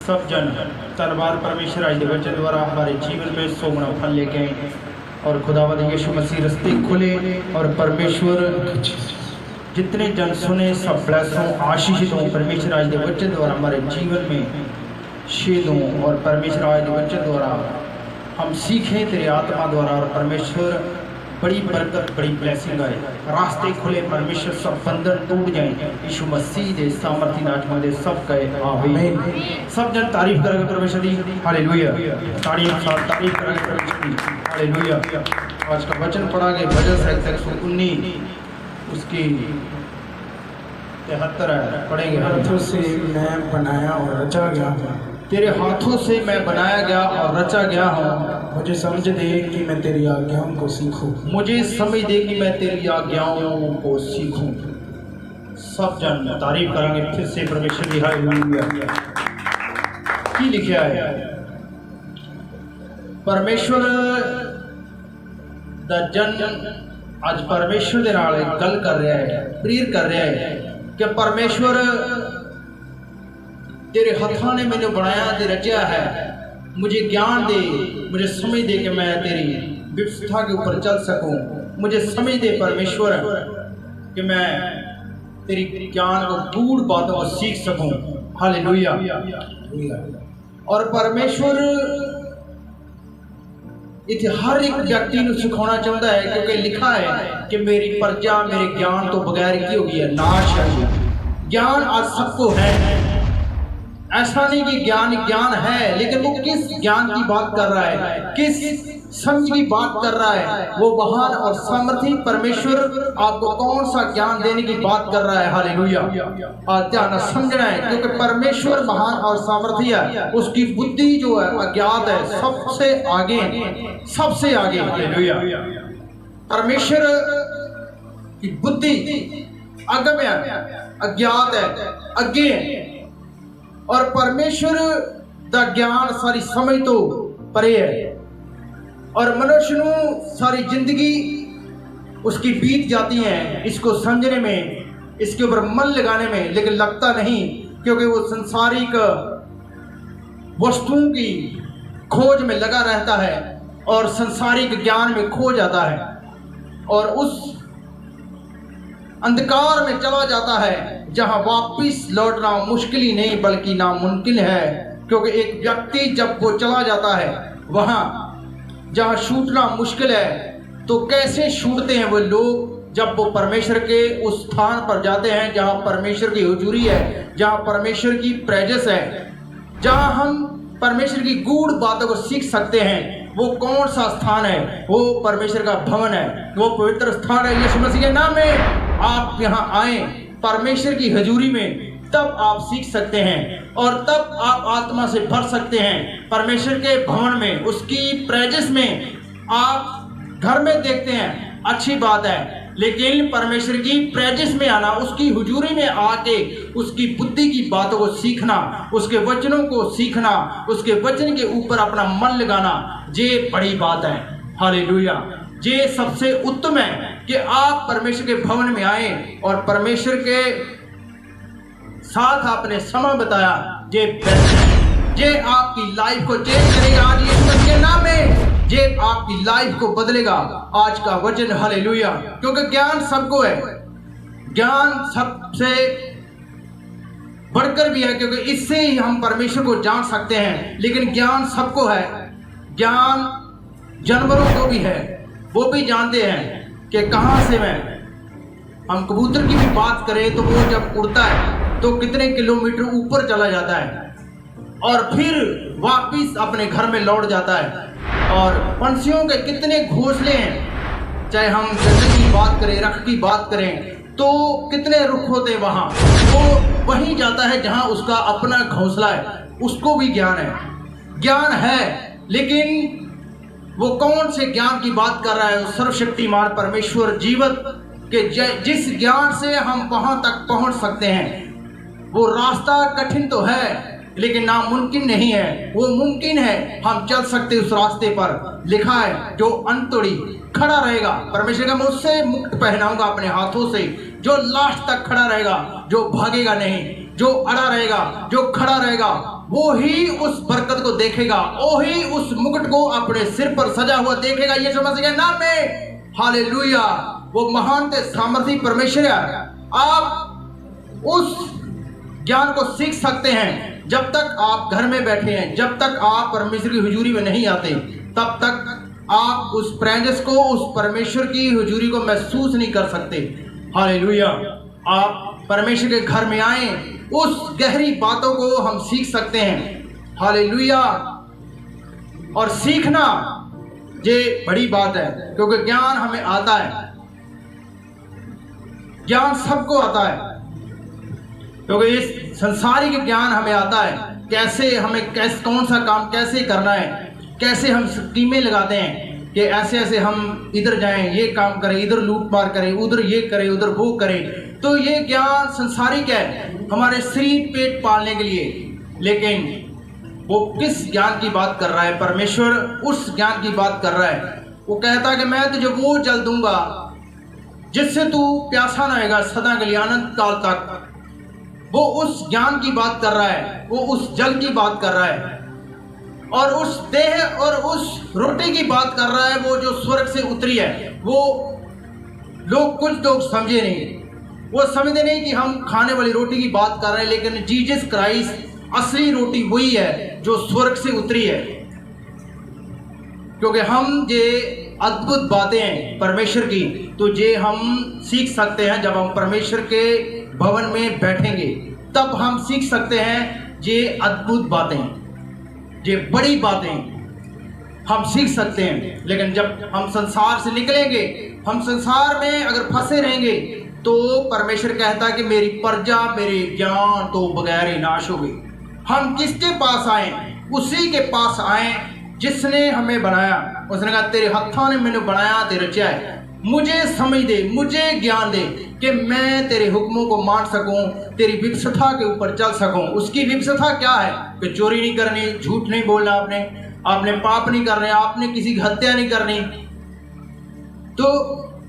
सब जन तलवार परमेश्वर आज वचन द्वारा हमारे जीवन में सोमना फल लेके आए और खुदावंद यीशु मसीह रास्ते खुले और परमेश्वर जितने जन सुने सब ब्लेस हो, आशीषित हो। परमेश्वर आज वचन द्वारा हमारे जीवन में शेद हो और परमेश्वर आज वचन द्वारा हम सीखें तेरे आत्मा द्वारा और परमेश्वर बड़ी बरकत बड़ी ब्लेसिंग आए, रास्ते खुले, परमेश्वर सब बंधन टूट जाए। यीशु मसीह दे सामर्थी नाम में सब कहे आमीन। सब जन तारीफ करेंगे परमेश्वर की, हालेलुया। तारीफ करेंगे परमेश्वर की, हालेलुया। आज का वचन पढ़ा गया भजन संहिता 119 उसकी 73 पढ़ेंगे। हाथों से मैं बनाया और रचा गया, तेरे हाथों से मैं बनाया गया और रचा गया हूँ। मुझे समझ दे कि मैं तेरी आज्ञाओं को सीखूं। मुझे समझ दे कि मैं तेरी आज्ञाओं को सीखूं। सब जन तारीफ करेंगे फिर से परमेश्वर की, हालेलुया। की लिखा है परमेश्वर दा जन आज परमेश्वर दे नाल गल कर रहा है, प्रेयर कर रहा है कि परमेश्वर तेरे हथां ने मैंने बनाया ते रचा है, मुझे ज्ञान दे, मुझे समझ दे कि मैं तेरी व्यवस्था के ऊपर चल सकूं। मुझे समझ दे परमेश्वर कि मैं तेरी ज्ञान को गूढ़ बातों को सीख सकूं। हालेलुया। और परमेश्वर इथे हर एक व्यक्ति को सिखाना चाहता है, क्योंकि लिखा है कि मेरी प्रजा मेरे ज्ञान तो बगैर की होगी है, नाश है। ज्ञान आज सबको है, ऐसा नहीं कि ज्ञान है, लेकिन वो किस ज्ञान की बात कर रहा है, किस समझ की बात कर रहा है। वो महान और सामर्थी परमेश्वर आपको कौन सा ज्ञान देने की बात कर रहा है। हालेलुया। आज ध्यान समझना है, क्योंकि परमेश्वर महान और सामर्थी है, उसकी बुद्धि जो है अज्ञात है, सबसे आगे। हालेलुया। परमेश्वर की बुद्धि अगम्य अज्ञात है, अज्ञे है। और परमेश्वर दा ज्ञान सारी समझ तो परे है, और मनुष्य ਨੂੰ सारी जिंदगी उसकी बीत जाती है इसको समझने में, इसके ऊपर मन लगाने में, लेकिन लगता नहीं, क्योंकि वो संसारिक वस्तुओं की खोज में लगा रहता है और संसारिक ज्ञान में खो जाता है और उस अंधकार में चला जाता है जहां वापिस लौटना मुश्किल ही नहीं बल्कि नामुमकिन है। क्योंकि एक व्यक्ति जब वो चला जाता है वहां जहां छूटना मुश्किल है, तो कैसे छूटते हैं वो लोग जब वो परमेश्वर के उस स्थान पर जाते हैं जहां परमेश्वर की हुजूरी है, जहां परमेश्वर की प्रेजेंस है, जहां हम परमेश्वर की गूढ़ बातों को सीख सकते हैं। वो कौन सा स्थान है? वो परमेश्वर का भवन है, वो पवित्र स्थान है। यीशु मसीह के नाम में आप यहाँ आए परमेश्वर की हजूरी में, तब आप सीख सकते हैं और तब आप आत्मा से भर सकते हैं। परमेश्वर के भवन में, उसकी प्रेजेंस में आप घर में देखते हैं, अच्छी बात है, लेकिन परमेश्वर की प्रेजेंस में आना, उसकी हुजूरी में आके उसकी बुद्धि की बातों को सीखना, उसके वचनों को सीखना, उसके वचन के ऊपर अपना मन लगाना, ये बड़ी बात है। हालेलुया। ये सबसे उत्तम है कि आप परमेश्वर के भवन में आए और परमेश्वर के साथ आपने समय बताया। ये आपकी लाइफ को चेंज करेगा आज यीशु मसीह के नाम में। ये आपकी लाइफ को बदलेगा आज का वचन। हालेलुया। क्योंकि ज्ञान सबको है, ज्ञान सबसे बढ़कर भी है, क्योंकि इससे ही हम परमेश्वर को जान सकते हैं। लेकिन ज्ञान सबको है, ज्ञान जानवरों को भी है, वो भी जानते हैं कि कहाँ से मैं, हम कबूतर की भी बात करें तो वो जब उड़ता है तो कितने किलोमीटर ऊपर चला जाता है और फिर वापिस अपने घर में लौट जाता है। और पंछियों के कितने घोंसले हैं, चाहे हम जंगल की बात करें, रख की बात करें, तो कितने रुख होते हैं वहाँ, वो वहीं जाता है जहाँ उसका अपना घोंसला है। उसको भी ज्ञान है, लेकिन वो कौन से ज्ञान की बात कर रहा है? सर्वशक्तिमान परमेश्वर जीवत के जिस ज्ञान से हम वहां तक पहुंच सकते हैं। वो रास्ता कठिन तो है लेकिन नामुमकिन नहीं है, वो मुमकिन है, हम चल सकते उस रास्ते पर। लिखा है जो अंतड़ी खड़ा रहेगा, परमेश्वर का मैं उससे मुक्त पहनाऊंगा अपने हाथों से, जो लास्ट तक खड़ा रहेगा, जो भागेगा नहीं, जो अड़ा रहेगा, जो खड़ा रहेगा, वो ही उस बरकत को देखेगा, वो ही उस मुकुट को अपने सिर पर सजा हुआ देखेगा यीशु मसीह के नाम में। हालेलुया। वो महान ते सामर्थी परमेश्वर है। आप उस ज्ञान को सीख सकते हैं जब तक आप घर में बैठे हैं, जब तक आप परमेश्वर की हुजूरी में नहीं आते, तब तक आप उस प्रेजेंस को, उस परमेश्वर की हुजूरी को महसूस नहीं कर सकते। हालेलुया। आप परमेश्वर के घर में आए, उस गहरी बातों को हम सीख सकते हैं। हालेलुया। और सीखना ये बड़ी बात है, क्योंकि ज्ञान हमें आता है, ज्ञान सबको आता है, क्योंकि इस संसारिक ज्ञान हमें आता है, कैसे हमें कौन सा काम कैसे करना है, कैसे हम स्कीमें लगाते हैं कि ऐसे ऐसे हम इधर जाएं, ये काम करें, इधर लूट मार करें, उधर ये करें, उधर वो करें। तो ये ज्ञान संसारिक है, हमारे शरीर पेट पालने के लिए। लेकिन वो किस ज्ञान की बात कर रहा है? परमेश्वर उस ज्ञान की बात कर रहा है। वो कहता है कि मैं तुझे वो जल दूंगा जिससे तू प्यासा न होगा सदा के लिए, अनंत काल तक। वो उस ज्ञान की बात कर रहा है, वो उस जल की बात कर रहा है, और उस देह और उस रोटी की बात कर रहा है, वो जो स्वर्ग से उतरी है। वो कुछ लोग समझे नहीं, वो समझते नहीं कि हम खाने वाली रोटी की बात कर रहे हैं, लेकिन जीसस क्राइस्ट असली रोटी वही है जो स्वर्ग से उतरी है। क्योंकि हम ये अद्भुत बातें हैं परमेश्वर की, तो ये हम सीख सकते हैं जब हम परमेश्वर के भवन में बैठेंगे, तब हम सीख सकते हैं ये अद्भुत बातें, ये बड़ी बातें हम सीख सकते हैं। लेकिन जब हम संसार से निकलेंगे, हम संसार में अगर फंसे रहेंगे, तो परमेश्वर कहता है कि मेरी प्रजा मेरे ज्ञान तो बगैर ही नाश हो गई। हम किसके पास आए? उसी के पास आए जिसने हमें बनाया। उसने कहा तेरे हत्था ने मैंने बनाया, ते रचा है। मुझे समझ दे, मुझे ज्ञान दे कि मैं तेरे हुक्मों को मान सकूं, तेरी व्यवस्था के ऊपर चल सकूं। उसकी व्यवस्था क्या है? कि चोरी नहीं करनी, झूठ नहीं बोलना, आपने पाप नहीं करने, आपने किसी की हत्या नहीं करनी। तो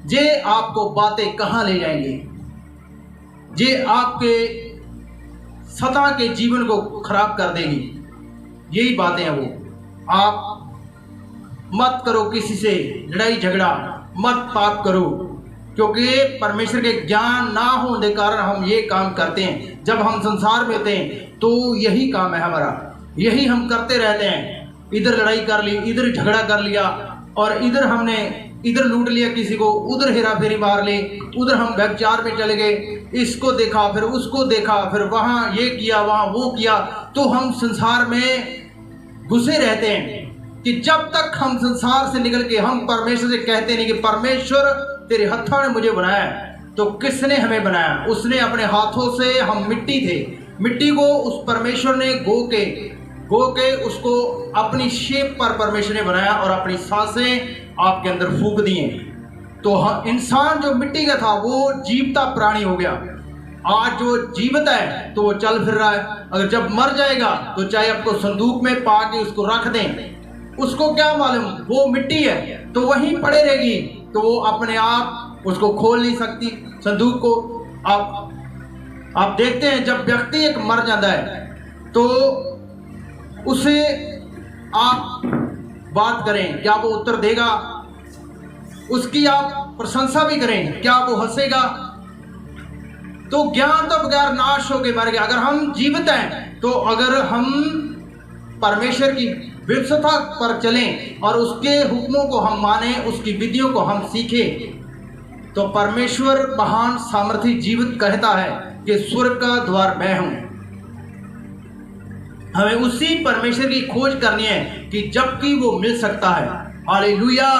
ये आपको बातें कहाँ ले जाएंगी? ये आपके सदा के जीवन को खराब कर देगी। यही बातें हैं वो। आप मत करो किसी से लड़ाई झगड़ा, मत पाप करो, क्योंकि परमेश्वर के ज्ञान ना होने के कारण हम ये काम करते हैं। जब हम संसार में होते हैं तो यही काम है हमारा, यही हम करते रहते हैं। इधर लड़ाई कर ली, इधर झगड़ा कर लिया, और इधर हमने इधर लूट लिया किसी को, उधर हेरा फेरी मार ली, उधर हम व्यभिचार में चले गए, इसको देखा फिर उसको देखा, फिर वहाँ ये किया वहाँ वो किया। तो हम संसार में घुसे रहते हैं कि जब तक हम संसार से निकल के हम परमेश्वर से कहते नहीं कि परमेश्वर तेरे हत्था ने मुझे बनाया। तो किसने हमें बनाया? उसने अपने हाथों से, हम मिट्टी थे, मिट्टी को उस परमेश्वर ने गो के उसको अपनी शेप पर परमेश्वर ने बनाया और अपनी सांसें आपके अंदर फूंक दिए। तो इंसान जो मिट्टी का था वो जीवता प्राणी हो गया। आज जो जीवित है तो वो चल फिर रहा है। अगर जब मर जाएगा तो चाहे आपको संदूक में पा के उसको रख दें, उसको क्या मालूम वो मिट्टी है, तो वहीं पड़े रहेगी। तो वो अपने आप उसको खोल नहीं सकती संदूक को। आप देखते हैं जब व्यक्ति एक मर जाता है तो उसे आप बात करें, क्या वो उत्तर देगा? उसकी आप प्रशंसा भी करें, क्या वो हंसेगा? तो ज्ञान तो बगैर नाश हो के मर गया। अगर हम जीवित हैं तो अगर हम परमेश्वर की व्यवस्था पर चलें और उसके हुक्मों को हम माने, उसकी विधियों को हम सीखें, तो परमेश्वर महान सामर्थी जीवित कहता है कि स्वर्ग का द्वार मैं हूं। हमें उसी परमेश्वर की खोज करनी है कि जबकि वो मिल सकता है। हालेलुया।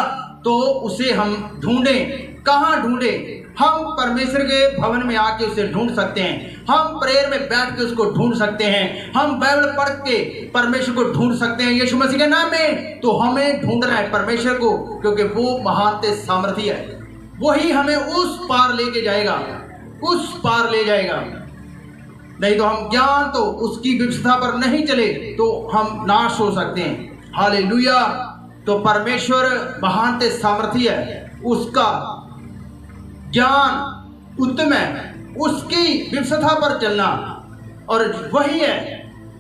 तो उसे हम ढूंढें। कहाँ ढूंढें? हम परमेश्वर के भवन में आके उसे ढूंढ सकते हैं। हम प्रेयर में बैठ के उसको ढूंढ सकते हैं। हम बाइबल पढ़ के परमेश्वर को ढूंढ सकते हैं यीशु मसीह के नाम में। तो हमें ढूंढना है परमेश्वर को, क्योंकि वो महान ते सामर्थी है। वही हमें उस पार लेके जाएगा, उस पार ले जाएगा। नहीं तो हम ज्ञान तो उसकी व्यवस्था पर नहीं चले तो हम नाश हो सकते हैं। हालेलुया। तो परमेश्वर महान ते सामर्थी है, उसका ज्ञान उत्तम है, उसकी व्यवस्था पर चलना, और वही है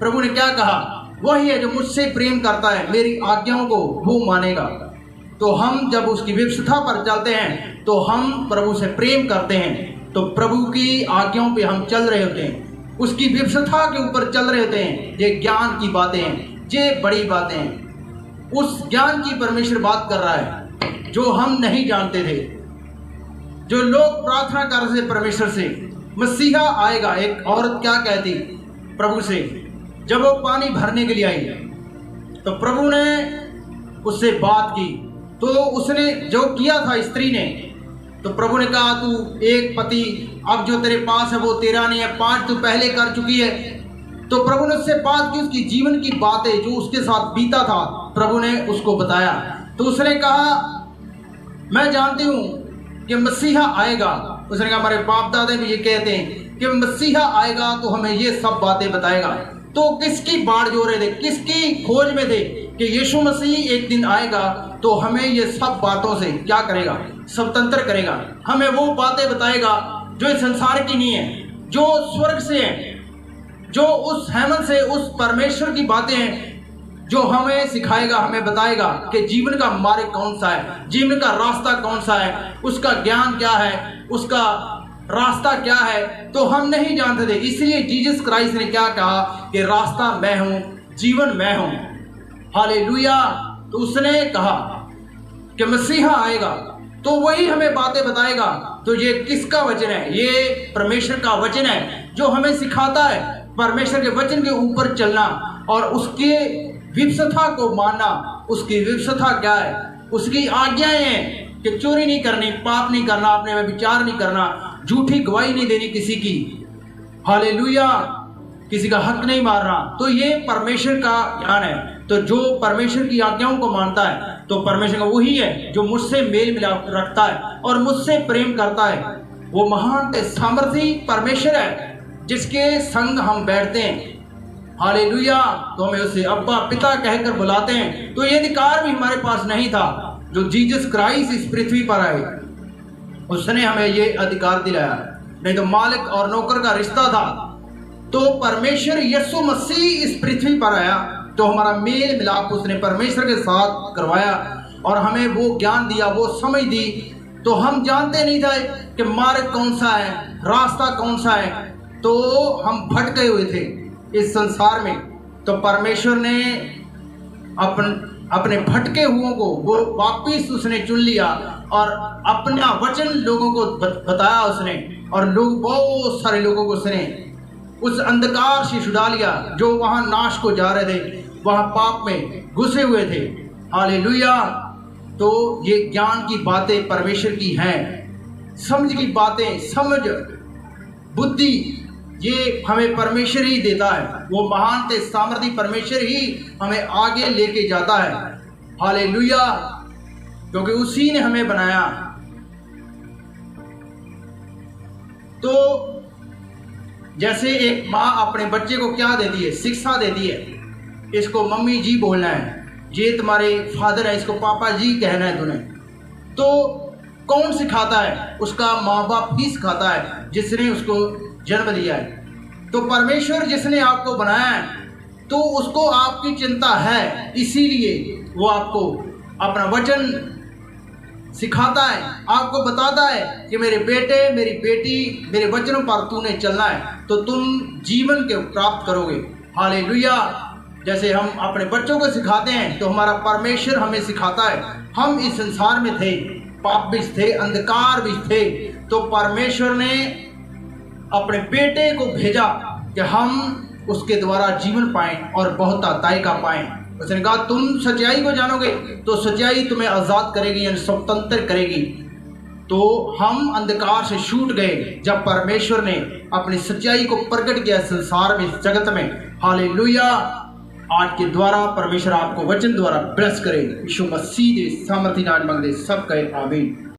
प्रभु ने क्या कहा, वही है जो मुझसे प्रेम करता है, मेरी आज्ञाओं को वो मानेगा। तो हम जब उसकी व्यवस्था पर चलते हैं तो हम प्रभु से प्रेम करते हैं, तो प्रभु की आज्ञाओं पे हम चल रहे होते हैं, उसकी व्यवस्था के ऊपर चल रहे होते हैं। ये ज्ञान की बातें हैं, ये बड़ी बातें हैं। उस ज्ञान की परमेश्वर बात कर रहा है जो हम नहीं जानते थे। जो लोग प्रार्थना कर रहे थे परमेश्वर से, मसीहा आएगा। एक औरत क्या कहती प्रभु से, जब वो पानी भरने के लिए आई तो प्रभु ने उससे बात की, तो उसने जो किया था स्त्री ने, तो प्रभु ने कहा तू एक पति अब जो तेरे पास है वो तेरा नहीं है, 5 तू पहले कर चुकी है। तो प्रभु ने उससे बात की, उसकी जीवन की बातें जो उसके साथ बीता था प्रभु ने उसको बताया। तो उसने कहा मैं जानती हूँ कि मसीहा आएगा। उसने कहा हमारे बाप दादे भी ये कहते हैं कि मसीहा आएगा तो हमें ये सब बातें बताएगा। तो किसकी बाढ़ जो रहे थे, किसकी खोज में थे कि यीशु मसीह एक दिन आएगा तो हमें ये सब बातों से क्या करेगा, स्वतंत्र करेगा। हमें वो बातें बताएगा जो इस संसार की नहीं है, जो स्वर्ग से है, जो उस हेमन से, उस परमेश्वर की बातें हैं, जो हमें सिखाएगा, हमें बताएगा कि जीवन का मार्ग कौन सा है, जीवन का रास्ता कौन सा है, उसका ज्ञान क्या है, उसका रास्ता क्या है। तो हम नहीं जानते थे, इसलिए जीसस क्राइस्ट ने क्या कहा कि रास्ता मैं हूं, जीवन मैं हूं। हालेलुया। तो उसने कहा कि मसीहा आएगा तो वही हमें बातें बताएगा। तो ये किसका वचन है? ये परमेश्वर का वचन है जो हमें सिखाता है परमेश्वर के वचन के ऊपर चलना और उसके व्यवस्था को मानना। उसकी व्यवस्था क्या है? उसकी आज्ञाएं हैं कि चोरी नहीं करनी, पाप नहीं करना, अपने में विचार नहीं करना, झूठी गवाही नहीं देनी किसी की, हालेलुया, किसी का हक नहीं मारना। तो ये परमेश्वर का ज्ञान है। तो जो परमेश्वर की आज्ञाओं को मानता है तो परमेश्वर का वही है जो मुझसे मेल मिलाप रखता है और मुझसे प्रेम करता है। वो महान सामर्थी परमेश्वर है जिसके संग हम बैठते हैं, हालेलुया। तो हमें उसे अब्बा पिता कहकर बुलाते हैं। तो ये अधिकार भी हमारे पास नहीं था जो जीसस क्राइस्ट इस पृथ्वी पर आए, उसने हमें ये अधिकार दिलाया। नहीं तो मालिक और नौकर का रिश्ता था। तो परमेश्वर यीशु मसीह इस पृथ्वी पर आया तो हमारा मेल मिलाप उसने परमेश्वर के साथ करवाया और हमें वो ज्ञान दिया, वो समझ दी। तो हम जानते नहीं थे कि मार्ग कौन सा है, रास्ता कौन सा है, तो हम भटके हुए थे इस संसार में। तो परमेश्वर ने अपने भटके हुओं को वो वापिस उसने चुन लिया और अपना वचन लोगों को बताया उसने, और लोग बहुत सारे लोगों को उसने उस अंधकार से छुड़ा लिया जो वहां नाश को जा रहे थे, वहां पाप में घुसे हुए थे, हालेलुया। तो ये ज्ञान की बातें परमेश्वर की हैं, समझ की बातें, समझ बुद्धि ये हमें परमेश्वर ही देता है। वो महान ते सामर्थी परमेश्वर ही हमें आगे लेके जाता है, हालेलुया, क्योंकि उसी ने हमें बनाया। तो जैसे एक माँ अपने बच्चे को क्या देती है? शिक्षा देती है, इसको मम्मी जी बोलना है, ये तुम्हारे फादर है, इसको पापा जी कहना है तूने। तो कौन सिखाता है? उसका माँ बाप ही सिखाता है जिसने उसको जन्म दिया है। तो परमेश्वर जिसने आपको बनाया है तो उसको आपकी चिंता है, इसीलिए वो आपको अपना वचन सिखाता है, आपको बताता है कि मेरे बेटे मेरी बेटी मेरे वचनों पर तूने चलना है तो तुम जीवन के प्राप्त करोगे, हालेलुया। जैसे हम अपने बच्चों को सिखाते हैं तो हमारा परमेश्वर हमें सिखाता है। हम इस संसार में थे, पाप भी थे, अंधकार भी थे, तो परमेश्वर ने अपने बेटे को भेजा कि हम उसके द्वारा जीवन पाएं और बहुतायका पाएं। उसने कहा तुम सच्चाई को जानोगे तो सच्चाई तुम्हें आज़ाद करेगी, यानी स्वतंत्र करेगी। तो हम अंधकार से छूट गए जब परमेश्वर ने अपनी सच्चाई को प्रकट किया संसार में, जगत में, हालेलुया। आज के द्वारा परमेश्वर आपको वचन द्वारा ब्लेस करे। यीशु मसीह दे सामर्थी नाम मंगदे सब कहे आमीन।